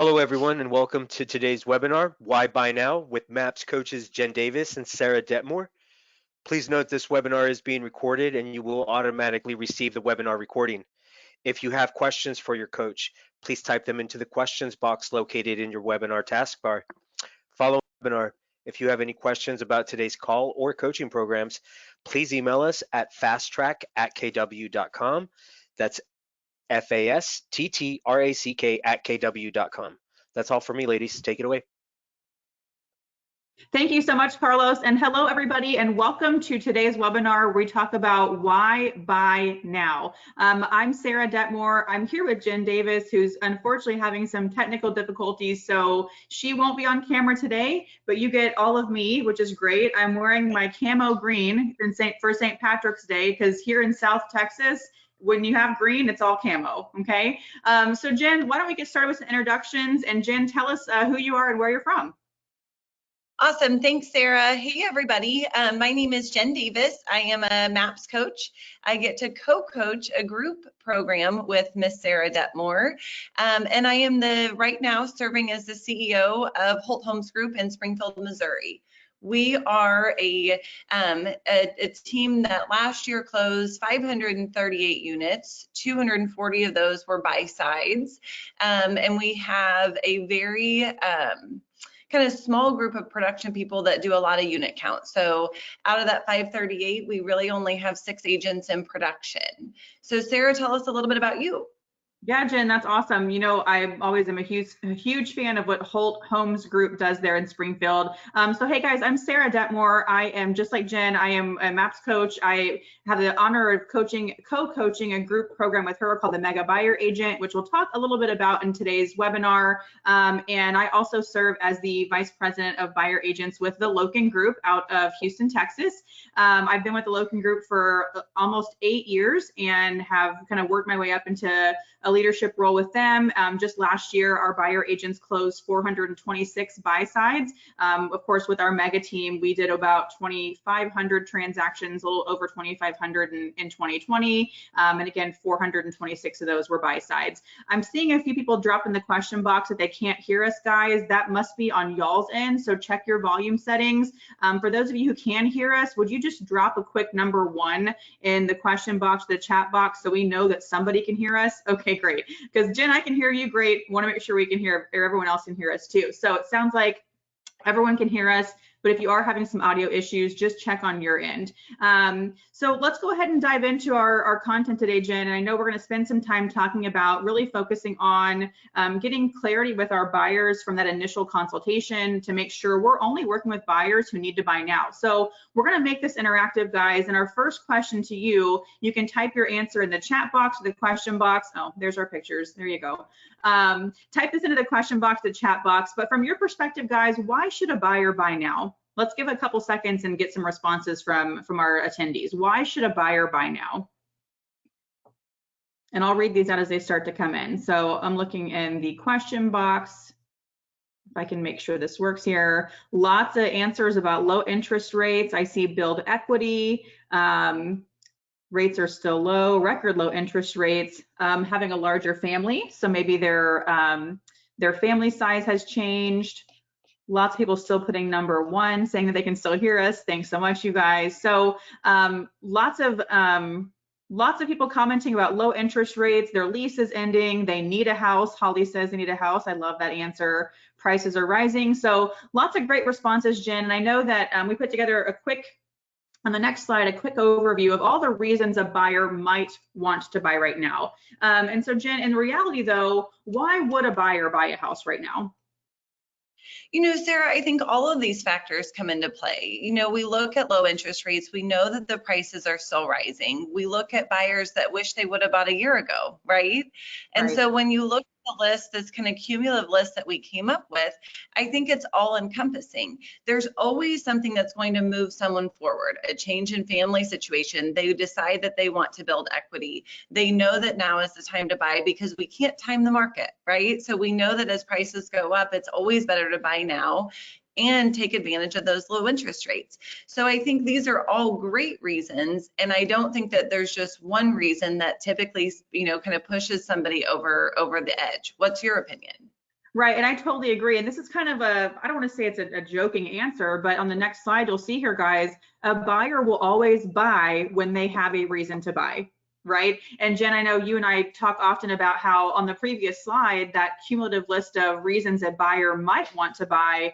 Hello, everyone, and welcome to today's webinar, Why Buy Now, with MAPS coaches Jen Davis and Sarah Detmore. Please note this webinar is being recorded and you will automatically receive the webinar recording. If you have questions for your coach, please type them into the questions box located in your webinar taskbar. Following the webinar, if you have any questions about today's call or coaching programs, please email us at fasttrack@kw.com. That's fasttrack@kw.com. That's all for me, ladies. Take it away. Thank you so much, Carlos, and hello everybody, and welcome to today's webinar where we talk about why buy now. I'm Sarah Detmore. I'm here with Jen Davis, who's unfortunately having some technical difficulties, so she won't be on camera today, but you get all of me, which is great. I'm wearing my camo green for St. Patrick's Day, because here in South Texas, when you have green, it's all camo, okay? So Jen, why don't we get started with some introductions, and Jen, tell us who you are and where you're from. Awesome. Thanks, Sarah. Hey, everybody. My name is Jen Davis. I am a MAPS coach. I get to co-coach a group program with Miss Sarah Detmore. And I am right now serving as the CEO of Holt Homes Group in Springfield, Missouri. We are a team that last year closed 538 units. 240 of those were buy sides. And we have a very kind of small group of production people that do a lot of unit count. So out of that 538, we really only have 6 agents in production. So Sarah, tell us a little bit about you. Yeah, Jen, that's awesome. You know, I always am a huge fan of what Holt Homes Group does there in Springfield. So hey guys, I'm Sarah Detmore. I am just like Jen. I am a MAPS coach. I have the honor of co-coaching a group program with her called the Mega Buyer Agent, which we'll talk a little bit about in today's webinar. And I also serve as the Vice President of Buyer Agents with the Loken Group out of Houston, Texas. I've been with the Loken Group for almost 8 years and have kind of worked my way up into a leadership role with them. Just last year, our buyer agents closed 426 buy sides. Of course, with our mega team, we did about 2,500 transactions, a little over 2,500 in 2020. And again, 426 of those were buy sides. I'm seeing a few people drop in the question box that they can't hear us, guys. That must be on y'all's end, so check your volume settings. For those of you who can hear us, would you just drop a quick number 1 in the question box, the chat box, so we know that somebody can hear us? Okay, great. Because Jen, I can hear you great. Want to make sure we can hear, or everyone else can hear us too. So it sounds like everyone can hear us, but if you are having some audio issues, just check on your end. So let's go ahead and dive into our content today, Jen. And I know we're going to spend some time talking about really focusing on getting clarity with our buyers from that initial consultation to make sure we're only working with buyers who need to buy now. So we're going to make this interactive, guys. And our first question to you, you can type your answer in the chat box or the question box. Oh, there's our pictures. There you go. Type this into the question box, the chat box. But from your perspective, guys, why should a buyer buy now? Let's give a couple seconds and get some responses from our attendees. Why should a buyer buy now? And I'll read these out as they start to come in. So I'm looking in the question box. If I can make sure this works here. Lots of answers about low interest rates. I see build equity. Rates are still low, record low interest rates, having a larger family. So maybe their family size has changed. Lots of people still putting number 1, saying that they can still hear us. Thanks so much, you guys. So lots of people commenting about low interest rates. Their lease is ending. They need a house. Holly says they need a house. I love that answer. Prices are rising. So lots of great responses, Jen. And I know that we put together on the next slide, a quick overview of all the reasons a buyer might want to buy right now. And so, Jen, in reality, though, why would a buyer buy a house right now? You know, Sarah, I think all of these factors come into play. You know, we look at low interest rates. We know that the prices are still rising. We look at buyers that wish they would have bought a year ago, right? And so when you look at the list, this kind of cumulative list that we came up with, I think it's all encompassing. There's always something that's going to move someone forward, a change in family situation. They decide that they want to build equity. They know that now is the time to buy because we can't time the market, right? So we know that as prices go up, it's always better to buy now and take advantage of those low interest rates. So I think these are all great reasons, and I don't think that there's just one reason that typically, you know, kind of pushes somebody over the edge. What's your opinion? Right, and I totally agree. And this is kind of a, I don't want to say it's a joking answer, but on the next slide, you'll see here, guys, a buyer will always buy when they have a reason to buy, right? And Jen, I know you and I talk often about how on the previous slide, that cumulative list of reasons a buyer might want to buy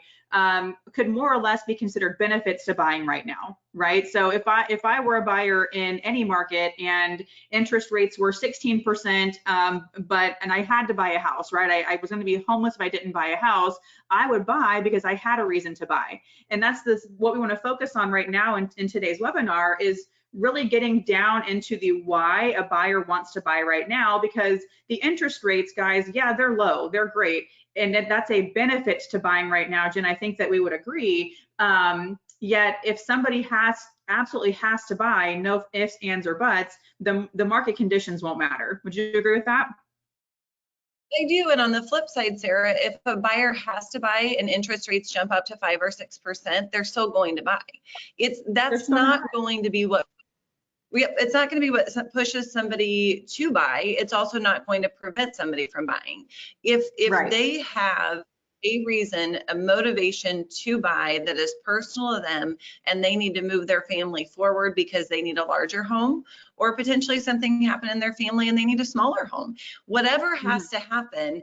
could more or less be considered benefits to buying right now, right? So if I were a buyer in any market and interest rates were 16%, and I had to buy a house, right? I was going to be homeless if I didn't buy a house. I would buy because I had a reason to buy. And that's what we want to focus on right now in today's webinar is really getting down into the why a buyer wants to buy right now, because the interest rates, guys, yeah, they're low, they're great. And that's a benefit to buying right now, Jen. I think that we would agree. Yet if somebody absolutely has to buy, no ifs, ands, or buts, the market conditions won't matter. Would you agree with that? I do. And on the flip side, Sarah, if a buyer has to buy and interest rates jump up to 5 or 6%, they're still going to buy. That's not going to be what it's not going to be what pushes somebody to buy. It's also not going to prevent somebody from buying. If right. They have a reason, a motivation to buy that is personal to them, and they need to move their family forward because they need a larger home, or potentially something happened in their family and they need a smaller home, whatever has to happen,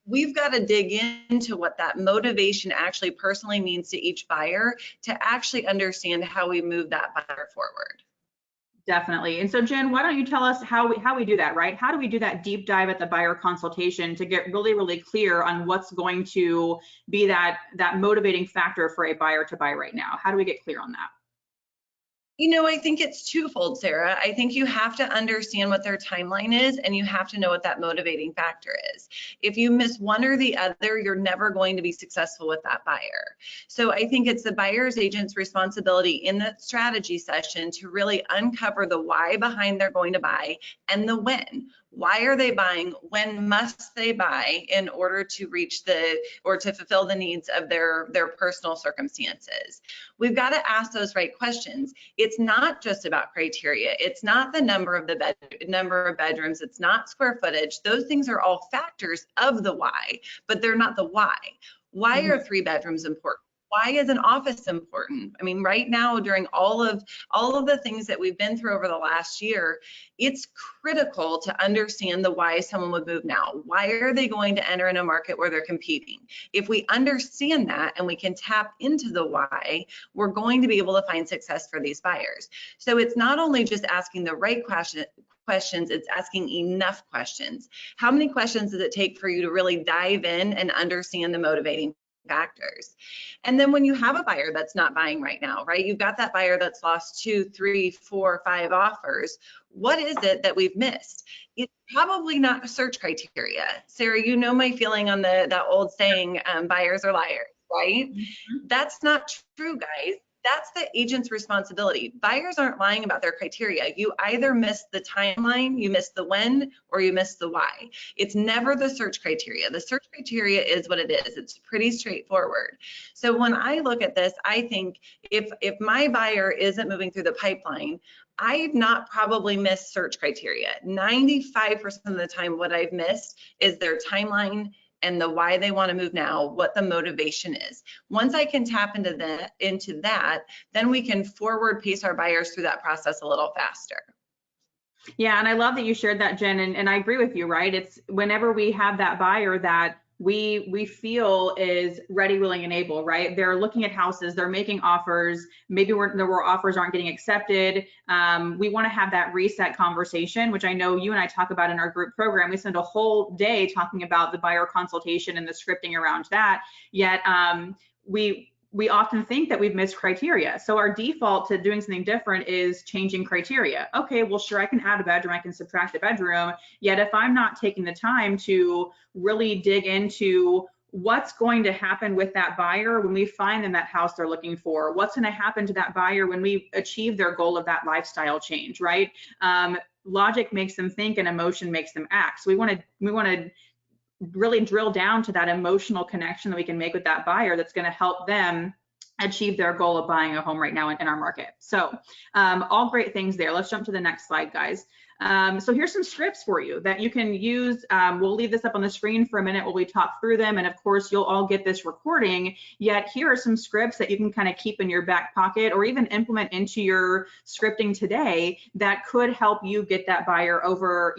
we've got to dig into what that motivation actually personally means to each buyer to actually understand how we move that buyer forward. Definitely. And so Jen, why don't you tell us how we do that, right? How do we do that deep dive at the buyer consultation to get really, really clear on what's going to be that motivating factor for a buyer to buy right now? How do we get clear on that? You know, I think it's twofold, Sarah. I think you have to understand what their timeline is, and you have to know what that motivating factor is. If you miss one or the other, you're never going to be successful with that buyer. So I think it's the buyer's agent's responsibility in the strategy session to really uncover the why behind they're going to buy and the when. Why are they buying? When must they buy in order to reach or to fulfill the needs of their personal circumstances? We've got to ask those right questions. It's not just about criteria. It's not the number of bedrooms. It's not square footage. Those things are all factors of the why, but they're not the why. Why are 3 bedrooms important? Why is an office important? I mean, right now, during all of the things that we've been through over the last year, it's critical to understand the why someone would move now. Why are they going to enter in a market where they're competing? If we understand that and we can tap into the why, we're going to be able to find success for these buyers. So it's not only just asking the right questions, it's asking enough questions. How many questions does it take for you to really dive in and understand the motivating factors? And then when you have a buyer that's not buying right now, right? You've got that buyer that's lost 2, 3, 4, 5 offers. What is it that we've missed? It's probably not search criteria. Sarah, you know my feeling on that old saying, buyers are liars, right? That's not true, guys. That's the agent's responsibility. Buyers aren't lying about their criteria. You either miss the timeline, you miss the when, or you miss the why. It's never the search criteria. The search criteria is what it is. It's pretty straightforward. So when I look at this, I think if my buyer isn't moving through the pipeline, I've not probably missed search criteria. 95% of the time, what I've missed is their timeline and the why they want to move now, what the motivation is. Once I can tap into that, then we can forward pace our buyers through that process a little faster. Yeah, and I love that you shared that, Jen, and I agree with you, right? It's whenever we have that buyer that we feel is ready, willing, and able, right? They're looking at houses, they're making offers, maybe where offers aren't getting accepted. We want to have that reset conversation, which I know you and I talk about in our group program. We spend a whole day talking about the buyer consultation and the scripting around that. Yet we often think that we've missed criteria. So our default to doing something different is changing criteria. Okay, well, sure, I can add a bedroom, I can subtract a bedroom. Yet if I'm not taking the time to really dig into what's going to happen with that buyer when we find them that house they're looking for, what's going to happen to that buyer when we achieve their goal of that lifestyle change, right? Logic makes them think and emotion makes them act. So we want to really drill down to that emotional connection that we can make with that buyer that's going to help them achieve their goal of buying a home right now in our market. So all great things there. Let's jump to the next slide, guys. So here's some scripts for you that you can use. We'll leave this up on the screen for a minute while we talk through them. And of course, you'll all get this recording, yet here are some scripts that you can kind of keep in your back pocket or even implement into your scripting today that could help you get that buyer over,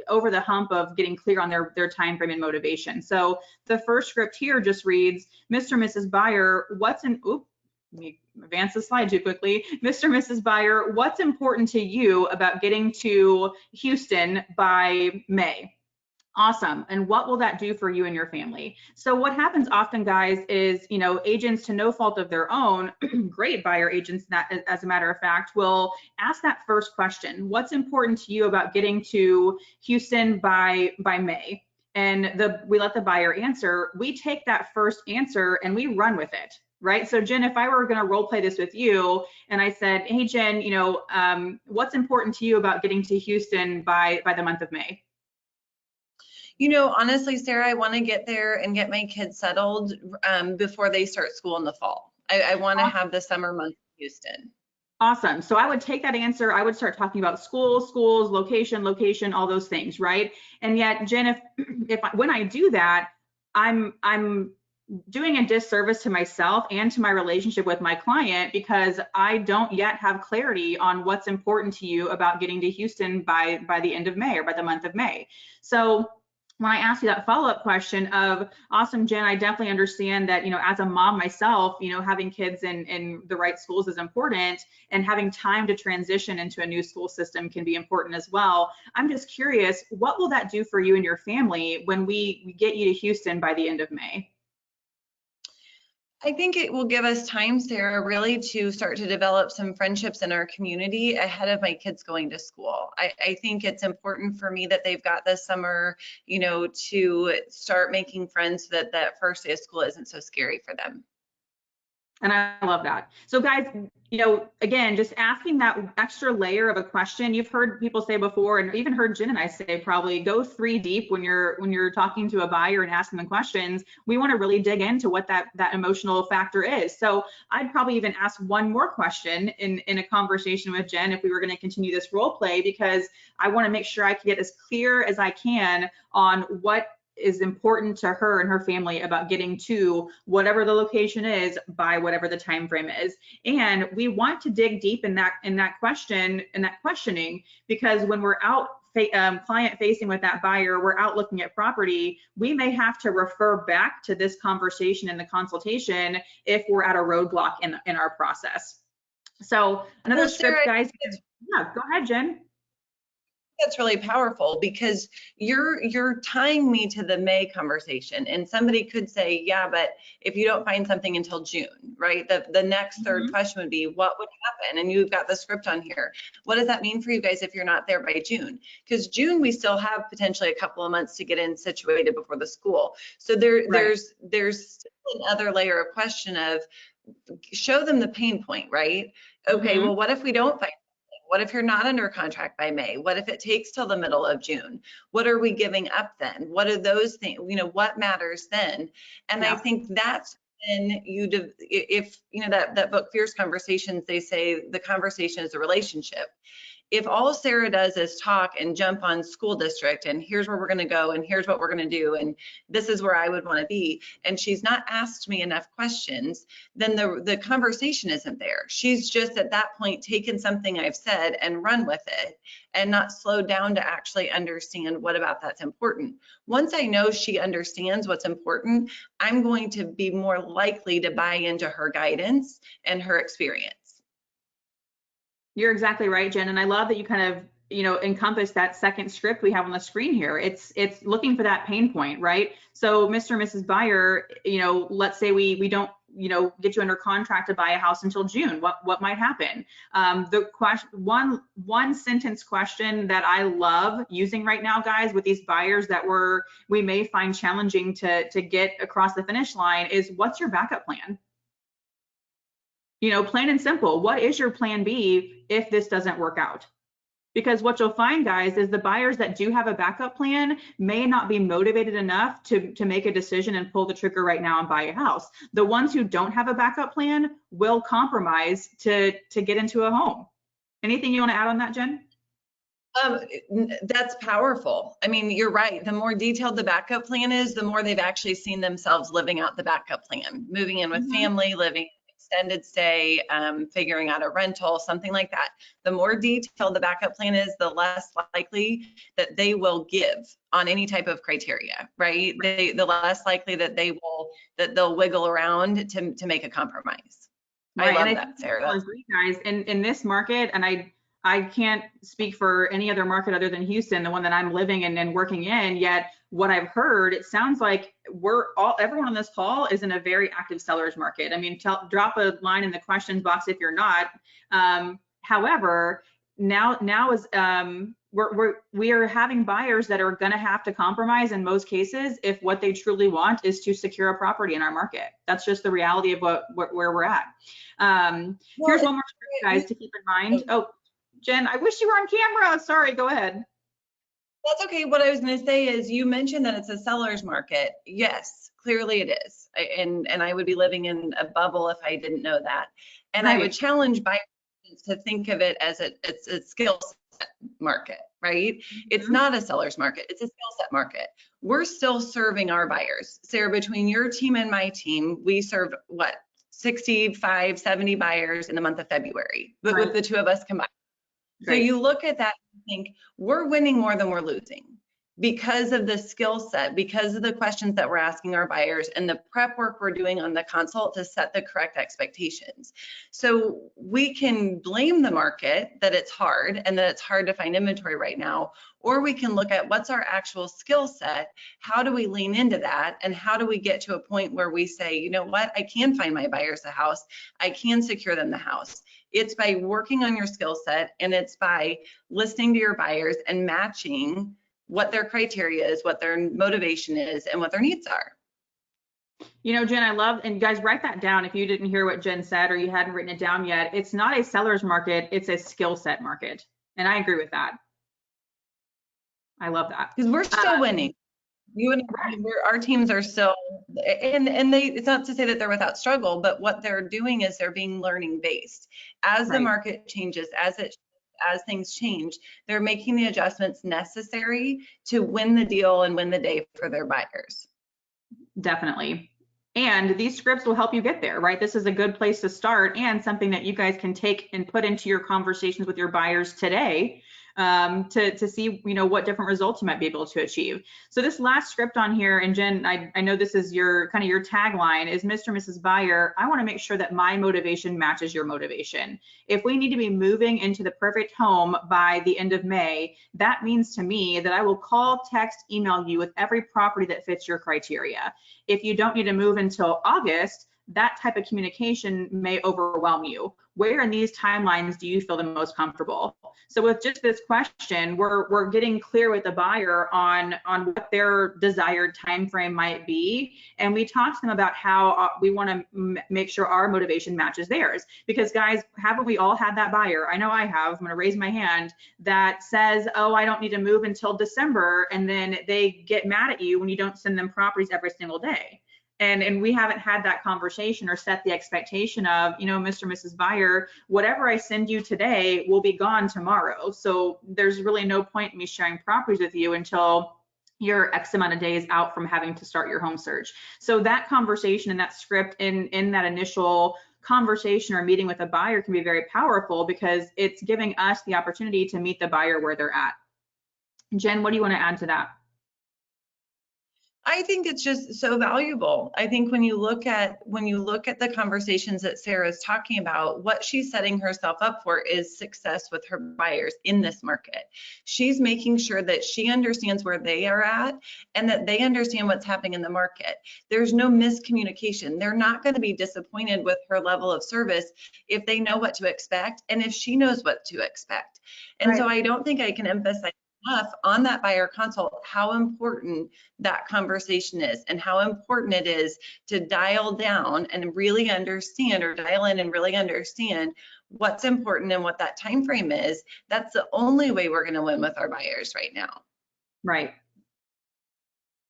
over the hump of getting clear on their time frame and motivation. So the first script here just reads, Mr. and Mrs. Buyer, let me advance the slide too quickly. Mr. and Mrs. Buyer, what's important to you about getting to Houston by May? Awesome. And what will that do for you and your family? So what happens often, guys, is, agents to no fault of their own, great buyer agents, that, as a matter of fact, will ask that first question. What's important to you about getting to Houston by May? And we let the buyer answer. We take that first answer and we run with it. Right. So Jen, if I were going to role play this with you and I said, hey, Jen, what's important to you about getting to Houston by the month of May? Honestly, Sarah, I want to get there and get my kids settled before they start school in the fall. I want to have the summer month in Houston. Awesome. So I would take that answer. I would start talking about schools, location, all those things. Right. And yet, Jen, when I do that, I'm doing a disservice to myself and to my relationship with my client because I don't yet have clarity on what's important to you about getting to Houston by the end of May or by the month of May. So when I ask you that follow-up question of, awesome, Jen, I definitely understand that, as a mom myself, having kids in the right schools is important, and having time to transition into a new school system can be important as well. I'm just curious, what will that do for you and your family when we get you to Houston by the end of May? I think it will give us time, Sarah, really to start to develop some friendships in our community ahead of my kids going to school. I think it's important for me that they've got this summer, to start making friends so that first day of school isn't so scary for them. And I love that. So guys, again, just asking that extra layer of a question. You've heard people say before, and even heard Jen and I say, probably go 3 deep when you're talking to a buyer and asking them questions. We want to really dig into what that emotional factor is. So I'd probably even ask one more question in a conversation with Jen if we were going to continue this role play, because I want to make sure I can get as clear as I can on what is important to her and her family about getting to whatever the location is by whatever the time frame is. And we want to dig deep in that questioning, because when we're out client facing with that buyer, we're out looking at property, we may have to refer back to this conversation in the consultation if we're at a roadblock in our process. So another script, guys. Yeah, go ahead, Jen. That's really powerful, because you're tying me to the May conversation, and somebody could say, yeah, but if you don't find something until June, right? The next third question would be, what would happen? And you've got the script on here. What does that mean for you guys if you're not there by June? Because June, we still have potentially a couple of months to get in situated before the school. So there's another layer of question of, show them the pain point, right? Okay, well, what if we don't find? What if you're not under contract by May? What if it takes till the middle of June? What are we giving up then? What are those things? What matters then? And I think that's when if that book, Fierce Conversations, they say the conversation is a relationship. If all Sarah does is talk and jump on school district and here's where we're going to go and here's what we're going to do and this is where I would want to be, and she's not asked me enough questions, then the conversation isn't there. She's just at that point taken something I've said and run with it and not slowed down to actually understand what about that's important. Once I know she understands what's important, I'm going to be more likely to buy into her guidance and her experience. You're exactly right, Jen. And I love that you kind of, encompass that second script we have on the screen here. It's looking for that pain point, right? So Mr. and Mrs. Buyer, let's say we don't, get you under contract to buy a house until June. What might happen? The question, one sentence question that I love using right now, guys, with these buyers that we may find challenging to get across the finish line is, what's your backup plan? Plain and simple, what is your plan B if this doesn't work out? Because what you'll find, guys, is the buyers that do have a backup plan may not be motivated enough to make a decision and pull the trigger right now and buy a house. The ones who don't have a backup plan will compromise to get into a home. Anything you want to add on that, Jen? That's powerful. I mean, you're right. The more detailed the backup plan is, the more they've actually seen themselves living out the backup plan, moving in with family, living extended stay, figuring out a rental, something like that. The more detailed the backup plan is, the less likely that they will give on any type of criteria, right? The less likely that they'll wiggle around to make a compromise. Right. I love And that, Sarah. I agree, guys. In this market, and I can't speak for any other market other than Houston, the one that I'm living in and working in, yet what I've heard, it sounds like everyone on this call is in a very active seller's market. I mean, drop a line in the questions box if you're not. However, now is we are having buyers that are going to have to compromise in most cases if what they truly want is to secure a property in our market. That's just the reality of where we're at. Here's one more script, guys, to keep in mind. Oh, Jen, I wish you were on camera. Sorry, go ahead. That's okay. What I was going to say is, you mentioned that it's a seller's market. Yes, clearly it is. And I would be living in a bubble if I didn't know that. And right. I would challenge buyers to think of it as it's a skill set market, right? It's not a seller's market. It's a skill set market. We're still serving our buyers. Sarah, between your team and my team, we served what, 65, 70 buyers in the month of February, but with the two of us combined. So you look at that and think, we're winning more than we're losing because of the skill set, because of the questions that we're asking our buyers and the prep work we're doing on the consult to set the correct expectations. So we can blame the market that it's hard and that it's hard to find inventory right now, or we can look at what's our actual skill set, how do we lean into that, and how do we get to a point where we say, you know what, I can find my buyers a house, I can secure them the house. It's by working on your skill set, and it's by listening to your buyers and matching what their criteria is, what their motivation is, and what their needs are. You know, Jen, I love, and guys, write that down if you didn't hear what Jen said or you hadn't written it down yet. It's not a seller's market, it's a skill set market. And I agree with that. I love that. Because we're still winning. You and our teams are still, and it's not to say that they're without struggle, but what they're doing is they're being learning based. As the market changes, as things change, they're making the adjustments necessary to win the deal and win the day for their buyers. Definitely. And these scripts will help you get there, right? This is a good place to start and something that you guys can take and put into your conversations with your buyers today to see, you know, what different results you might be able to achieve. So this last script on here, and Jen, I know this is your kind of your tagline, is Mr. and Mrs. Buyer, I want to make sure that my motivation matches your motivation. If we need to be moving into the perfect home by the end of May, that means to me that I will call, text, email you with every property that fits your criteria. If you don't need to move until August, that type of communication may overwhelm you. Where in these timelines do you feel the most comfortable? So with just this question, we're getting clear with the buyer on what their desired time frame might be, and we talk to them about how we want to make sure our motivation matches theirs. Because guys, haven't we all had that buyer? I know I have. I'm going to raise my hand, that says, "Oh, I don't need to move until December," and then they get mad at you when you don't send them properties every single day. And we haven't had that conversation or set the expectation of, you know, Mr. and Mrs. Buyer, whatever I send you today will be gone tomorrow. So there's really no point in me sharing properties with you until you're X amount of days out from having to start your home search. So that conversation and that script in that initial conversation or meeting with a buyer can be very powerful, because it's giving us the opportunity to meet the buyer where they're at. Jen, what do you want to add to that? I think it's just so valuable. I think when you look at the conversations that Sarah's talking about, what she's setting herself up for is success with her buyers in this market. She's making sure that she understands where they are at and that they understand what's happening in the market. There's no miscommunication. They're not going to be disappointed with her level of service if they know what to expect and if she knows what to expect. And so I don't think I can emphasize enough on that buyer consult how important that conversation is and how important it is to dial down and really understand, or dial in and really understand what's important and what that time frame is. That's the only way we're going to win with our buyers right now. Right.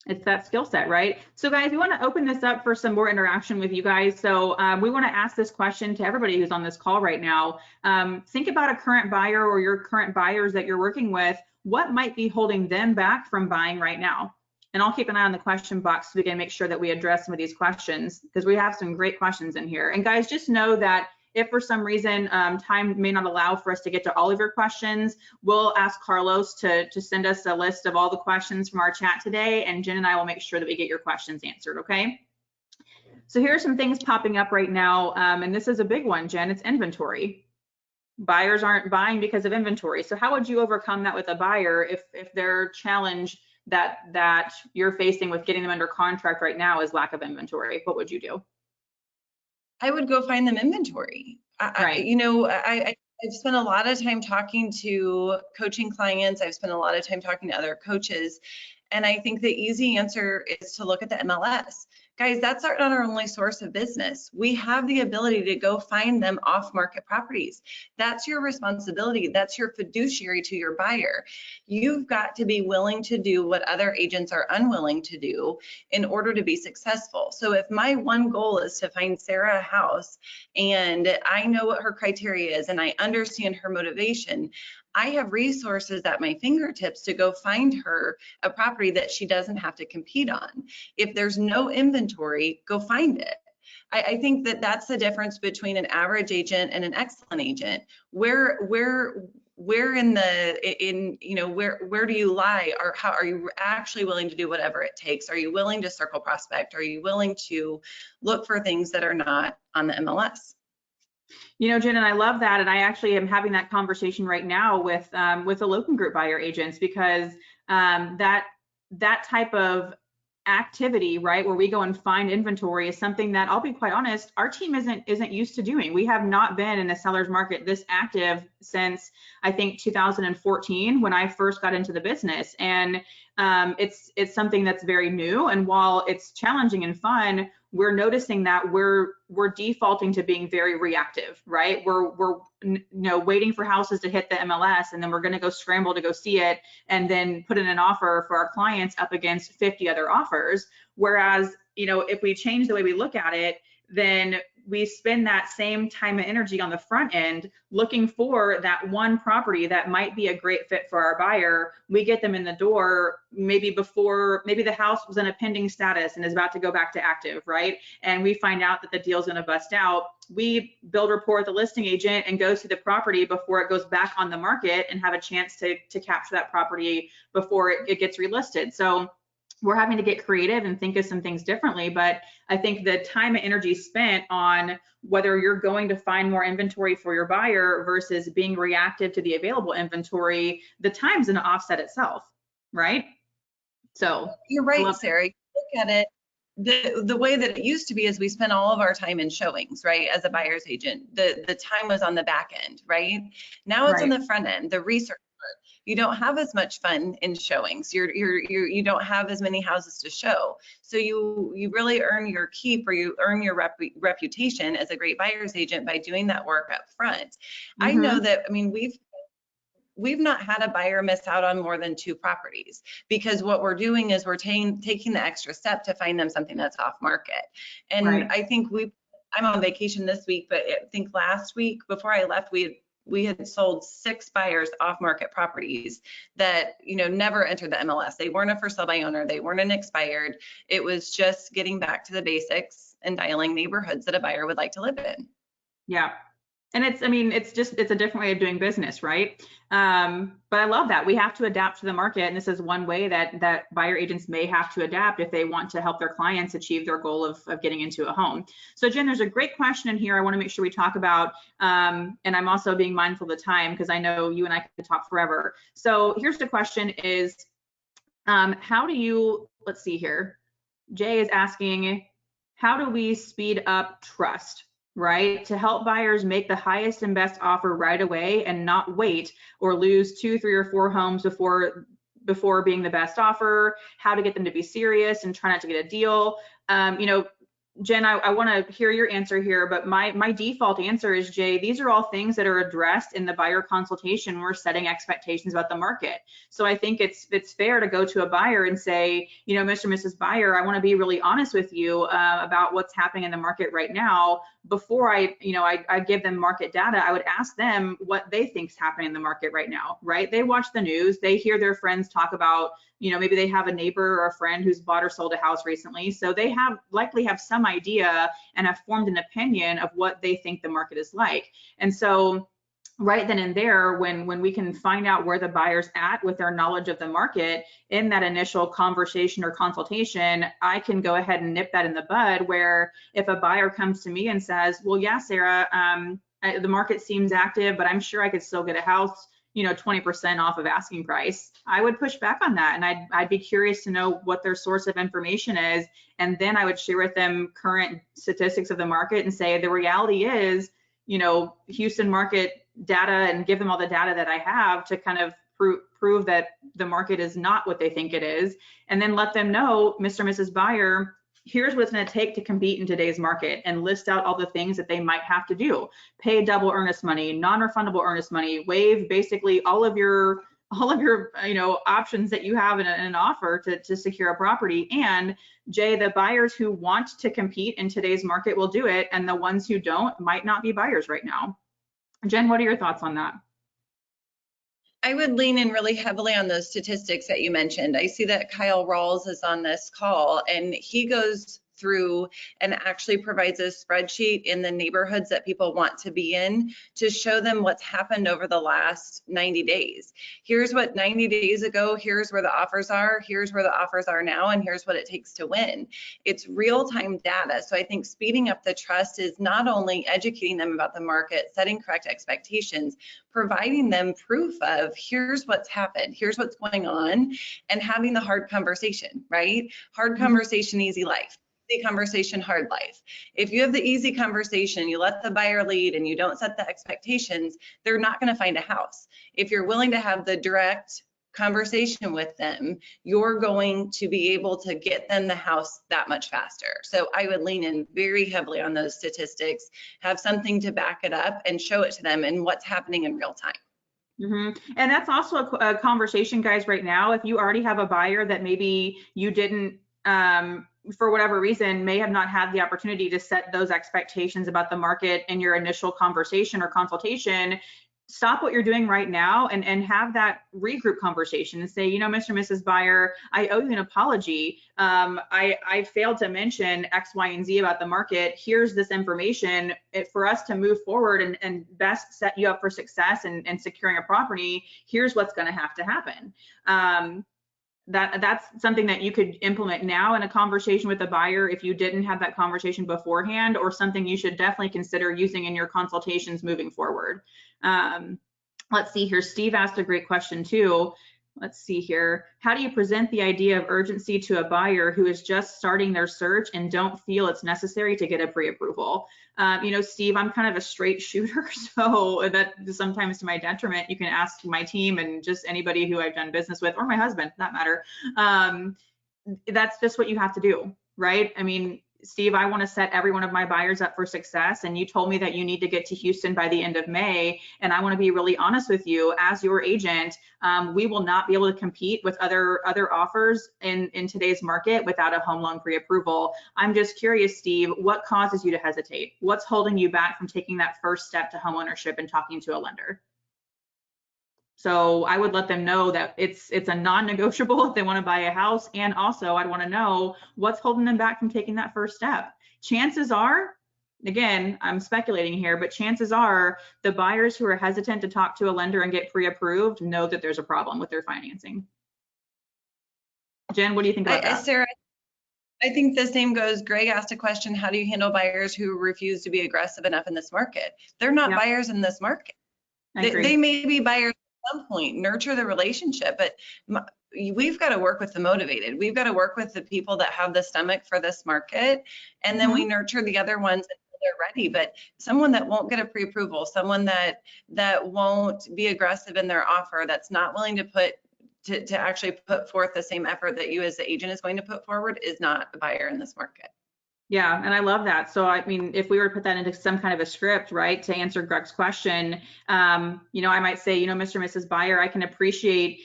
It's that skill set, right? So guys, we want to open this up for some more interaction with you guys. So we want to ask this question to everybody who's on this call right now. Think about a current buyer or your current buyers that you're working with. What might be holding them back from buying right now? And I'll keep an eye on the question box so we can make sure that we address some of these questions, because we have some great questions in here. And guys, just know that if for some reason time may not allow for us to get to all of your questions, we'll ask Carlos to send us a list of all the questions from our chat today, and Jen and I will make sure that we get your questions answered, okay? So here are some things popping up right now, and this is a big one, Jen. It's inventory. Buyers aren't buying because of inventory. So how would you overcome that with a buyer if their challenge that you're facing with getting them under contract right now is lack of inventory? What would you do? I would go find them inventory. Right. I've spent a lot of time talking to coaching clients. I've spent a lot of time talking to other coaches. And I think the easy answer is to look at the MLS. Guys, that's not our only source of business. We have the ability to go find them off-market properties. That's your responsibility. That's your fiduciary to your buyer. You've got to be willing to do what other agents are unwilling to do in order to be successful. So if my one goal is to find Sarah a house and I know what her criteria is and I understand her motivation, I have resources at my fingertips to go find her a property that she doesn't have to compete on. If there's no inventory, go find it. I think that that's the difference between an average agent and an excellent agent. Where do you lie, or how are you actually willing to do whatever it takes? Are you willing to circle prospect? Are you willing to look for things that are not on the MLS? You know, Jen, and I love that. And I actually am having that conversation right now with the local group buyer agents, because that type of activity, right, where we go and find inventory is something that, I'll be quite honest, our team isn't used to doing. We have not been in a seller's market this active since, I think, 2014, when I first got into the business. And it's something that's very new. And while it's challenging and fun, we're noticing that we're defaulting to being very reactive, right? We're waiting for houses to hit the MLS, and then we're going to go scramble to go see it and then put in an offer for our clients up against 50 other offers. Whereas, if we change the way we look at it, then we spend that same time and energy on the front end looking for that one property that might be a great fit for our buyer. We get them in the door maybe the house was in a pending status and is about to go back to active, right? And we find out that the deal's going to bust out. We build rapport with the listing agent and go see the property before it goes back on the market and have a chance to capture that property before it gets relisted. So we're having to get creative and think of some things differently. But I think the time and energy spent on whether you're going to find more inventory for your buyer versus being reactive to the available inventory, the time's going to offset itself, right? So you're right, Sarah. Look at it. The way that it used to be is we spent all of our time in showings, right? As a buyer's agent, the time was on the back end, right? Now it's on the front end, the research. You don't have as much fun in showings. You don't have as many houses to show. So you really earn your keep, or you earn your reputation as a great buyer's agent by doing that work up front. Mm-hmm. I know that, we've not had a buyer miss out on more than 2 properties, because what we're doing is we're taking the extra step to find them something that's off market. And right. I think I'm on vacation this week, but I think last week before I left, we had sold 6 buyers off market properties that, never entered the MLS. They weren't a for sale by owner. They weren't an expired. It was just getting back to the basics and dialing neighborhoods that a buyer would like to live in. Yeah. And it's a different way of doing business, right? But I love that. We have to adapt to the market. And this is one way that buyer agents may have to adapt if they want to help their clients achieve their goal of getting into a home. So Jen, there's a great question in here I want to make sure we talk about. And I'm also being mindful of the time, because I know you and I could talk forever. So here's the question is, how do you, let's see here. Jay is asking, how do we speed up trust? Right? To help buyers make the highest and best offer right away and not wait or lose 2, 3, or 4 homes before being the best offer, how to get them to be serious and try not to get a deal. Jen, I want to hear your answer here, but my default answer is, Jay, these are all things that are addressed in the buyer consultation when we're setting expectations about the market. So I think it's fair to go to a buyer and say, you know, Mr. and Mrs. Buyer, I want to be really honest with you about what's happening in the market right now. Before I give them market data, I would ask them what they think is happening in the market right now, right? They watch the news, they hear their friends talk about, you know, maybe they have a neighbor or a friend who's bought or sold a house recently. So they likely have some idea and have formed an opinion of what they think the market is like. And so right then and there, when we can find out where the buyer's at with their knowledge of the market in that initial conversation or consultation, I can go ahead and nip that in the bud, where if a buyer comes to me and says, well, yeah, Sarah, the market seems active, but I'm sure I could still get a house, you know, 20% off of asking price, I would push back on that. And I'd be curious to know what their source of information is. And then I would share with them current statistics of the market and say, the reality is, you know, Houston market data, and give them all the data that I have to kind of prove that the market is not what they think it is. And then let them know, Mr. and Mrs. Buyer, here's what it's going to take to compete in today's market, and list out all the things that they might have to do. Pay double earnest money, non-refundable earnest money, waive basically all of your you know, options that you have in an offer to secure a property. And Jay, the buyers who want to compete in today's market will do it, and the ones who don't might not be buyers right now. Jen, what are your thoughts on that? I would lean in really heavily on those statistics that you mentioned. I see that Kyle Rawls is on this call, and he goes through and actually provides a spreadsheet in the neighborhoods that people want to be in to show them what's happened over the last 90 days. Here's what 90 days ago, here's where the offers are, here's where the offers are now, and here's what it takes to win. It's real-time data. So I think speeding up the trust is not only educating them about the market, setting correct expectations, providing them proof of here's what's happened, here's what's going on, and having the hard conversation, right? Hard conversation, easy life. Easy conversation, hard life. If you have the easy conversation, you let the buyer lead and you don't set the expectations, they're not going to find a house. If you're willing to have the direct conversation with them, you're going to be able to get them the house that much faster. So I would lean in very heavily on those statistics, have something to back it up and show it to them and what's happening in real time. And that's also a conversation, guys, right now. If you already have a buyer that maybe you didn't, for whatever reason, may have not had the opportunity to set those expectations about the market in your initial conversation or consultation, stop what you're doing right now and have that regroup conversation and say, you know, Mr. and Mrs. Buyer, I owe you an apology. I failed to mention X, Y, and Z about the market. Here's this information for us to move forward and best set you up for success and securing a property. Here's what's going to have to happen. That's something that you could implement now in a conversation with the buyer if you didn't have that conversation beforehand, or something you should definitely consider using in your consultations moving forward. Let's see here. Steve asked a great question too. Let's see here. How do you present the idea of urgency to a buyer who is just starting their search and don't feel it's necessary to get a pre-approval? You know, Steve, I'm kind of a straight shooter, so that sometimes to my detriment. You can ask my team and just anybody who I've done business with, or my husband, for that matter. That's just what you have to do, right? I mean, Steve, I want to set every one of my buyers up for success, and you told me that you need to get to Houston by the end of May, and I want to be really honest with you. As your agent, we will not be able to compete with other offers in today's market without a home loan pre-approval. I'm just curious, Steve, what causes you to hesitate? What's holding you back from taking that first step to homeownership and talking to a lender? So I would let them know that it's a non-negotiable if they want to buy a house. And also I'd want to know what's holding them back from taking that first step. Chances are, again, I'm speculating here, but chances are the buyers who are hesitant to talk to a lender and get pre-approved know that there's a problem with their financing. Jen, what do you think about that? Sarah, I think the same goes. Greg asked a question, how do you handle buyers who refuse to be aggressive enough in this market? They're not buyers in this market. They may be buyers some point, nurture the relationship, but we've got to work with the motivated. We've got to work with the people that have the stomach for this market, and then we nurture the other ones until they're ready. But someone that won't get a pre-approval, someone that won't be aggressive in their offer, that's not willing to actually put forth the same effort that you as the agent is going to put forward, is not a buyer in this market. Yeah, and I love that. So, I mean, if we were to put that into some kind of a script, right, to answer Greg's question, you know, I might say, you know, Mr. and Mrs. Buyer, I can appreciate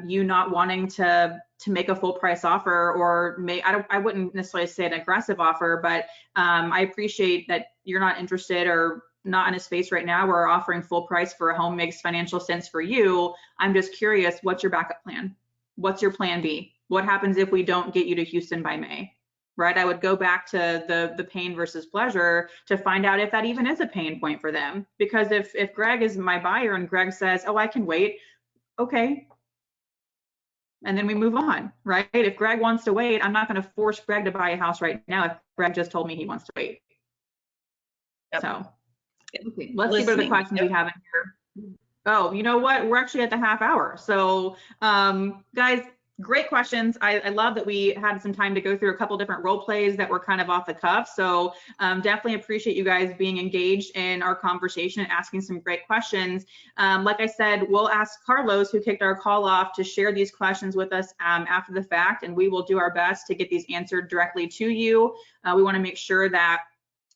you not wanting to make a full price offer, or I wouldn't necessarily say an aggressive offer, but I appreciate that you're not interested or not in a space right now where we're offering full price for a home makes financial sense for you. I'm just curious, what's your backup plan? What's your plan B? What happens if we don't get you to Houston by May? Right? I would go back to the pain versus pleasure to find out if that even is a pain point for them. Because if Greg is my buyer and Greg says, oh, I can wait, okay. And then we move on, right? If Greg wants to wait, I'm not going to force Greg to buy a house right now if Greg just told me he wants to wait. Yep. So okay, let's see what other questions we have in here. Oh, you know what? We're actually at the half hour. So guys, great questions. I love that we had some time to go through a couple different role plays that were kind of off the cuff. So definitely appreciate you guys being engaged in our conversation and asking some great questions. Like I said, we'll ask Carlos, who kicked our call off, to share these questions with us after the fact, and we will do our best to get these answered directly to you. We want to make sure that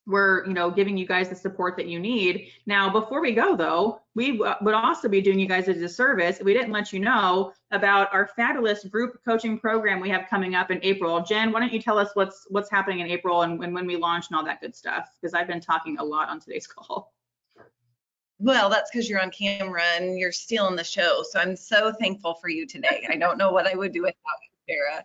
we're, you know, giving you guys the support that you need. Now, before we go though, we would also be doing you guys a disservice if we didn't let you know about our fabulous group coaching program we have coming up in April. Jen, why don't you tell us what's happening in April and when we launch and all that good stuff? Because I've been talking a lot on today's call. Well, that's because you're on camera and you're stealing the show. So I'm so thankful for you today. I don't know what I would do without you, Sarah.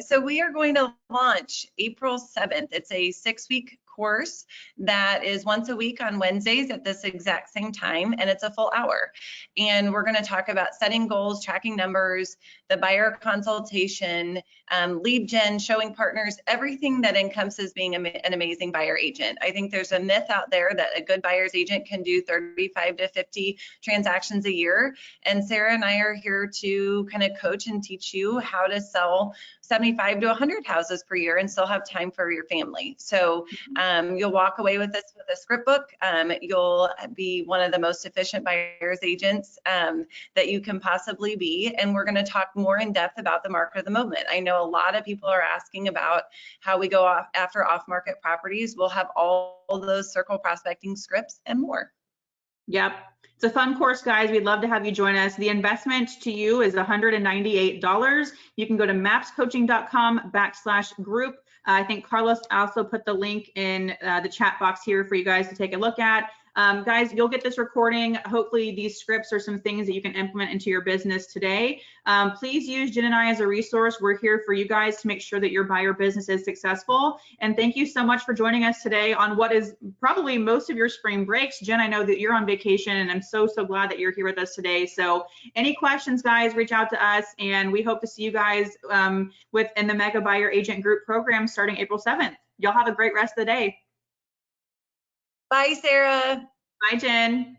So we are going to launch April 7th. It's a 6-week course that is once a week on Wednesdays at this exact same time, and it's a full hour. And we're going to talk about setting goals, tracking numbers, the buyer consultation, lead gen, showing partners, everything that encompasses being an amazing buyer agent. I think there's a myth out there that a good buyer's agent can do 35 to 50 transactions a year. And Sarah and I are here to kind of coach and teach you how to sell 75 to 100 houses per year and still have time for your family. So you'll walk away with this with a script book. You'll be one of the most efficient buyer's agents that you can possibly be. And we're going to talk more in depth about the market of the moment. I know a lot of people are asking about how we go after off-market properties. We'll have all those circle prospecting scripts and more. Yep. It's a fun course, guys. We'd love to have you join us. The investment to you is $198. You can go to mapscoaching.com/group. I think Carlos also put the link in the chat box here for you guys to take a look at. Guys, you'll get this recording. Hopefully these scripts are some things that you can implement into your business today. Please use Jen and I as a resource. We're here for you guys to make sure that your buyer business is successful. And thank you so much for joining us today on what is probably most of your spring breaks. Jen, I know that you're on vacation, and I'm so glad that you're here with us today. So any questions, guys, reach out to us, and we hope to see you guys in the Mega Buyer Agent Group program starting April 7th. Y'all have a great rest of the day. Bye, Sarah. Bye, Jen.